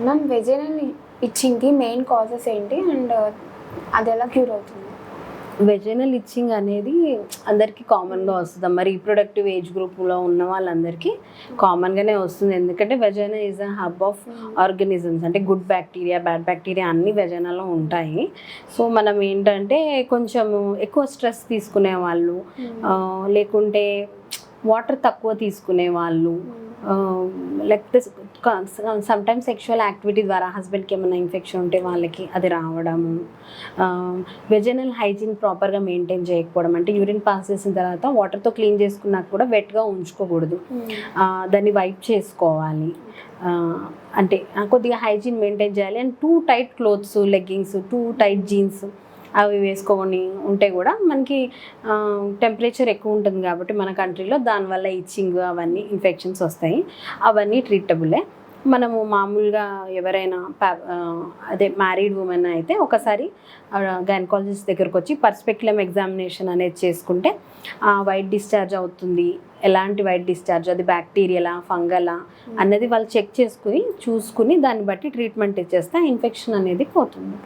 Ma'am vaginal ఇచ్చింగ్కి main causes ఏంటి and అది ఎలా క్యూర్ అవుతుంది? వెజైనల్ ఇచ్చింగ్ అనేది అందరికీ కామన్గా వస్తుందమ్మా. రీప్రొడక్టివ్ ఏజ్ గ్రూప్లో ఉన్న వాళ్ళందరికీ కామన్గానే వస్తుంది. ఎందుకంటే vagina is a hub of organisms, అంటే గుడ్ బ్యాక్టీరియా బ్యాడ్ బ్యాక్టీరియా అన్ని వెజైనాలో ఉంటాయి. సో మనం ఏంటంటే కొంచెం ఎక్కువ స్ట్రెస్ తీసుకునే వాళ్ళు, లేకుంటే వాటర్ తక్కువ తీసుకునే వాళ్ళు, లేకపోతే సమ్టైమ్స్ సెక్షువల్ యాక్టివిటీ ద్వారా హస్బెండ్కి ఏమైనా ఇన్ఫెక్షన్ ఉంటే వాళ్ళకి అది రావడము, వెజైనల్ హైజీన్ ప్రాపర్గా మెయింటైన్ చేయకపోవడం, అంటే యూరిన్ పాస్ చేసిన తర్వాత వాటర్తో క్లీన్ చేసుకున్నాక కూడా వెట్గా ఉంచుకోకూడదు, దాన్ని వైప్ చేసుకోవాలి. అంటే కొద్దిగా హైజీన్ మెయింటైన్ చేయాలి. And two tight clothes, leggings, two tight jeans అవి వేసుకొని ఉంటే కూడా మనకి టెంపరేచర్ ఎక్కువ ఉంటుంది కాబట్టి మన కంట్రీలో, దానివల్ల ఇచ్చింగ్ అవన్నీ ఇన్ఫెక్షన్స్ వస్తాయి. అవన్నీ ట్రీటబులే. మనము మామూలుగా ఎవరైనా అదే మ్యారీడ్ ఉమెన్ అయితే ఒకసారి గైనకాలజిస్ట్ దగ్గరకు వచ్చి పర్స్పెక్యులమ్ ఎగ్జామినేషన్ అనేది చేసుకుంటే వైట్ డిశ్చార్జ్ అవుతుంది, ఎలాంటి వైట్ డిశ్చార్జ్, అది బ్యాక్టీరియలా ఫంగలా అన్నది వాళ్ళు చెక్ చేసుకుని చూసుకుని దాన్ని బట్టి ట్రీట్మెంట్ ఇచ్చేస్తే ఇన్ఫెక్షన్ అనేది పోతుంది.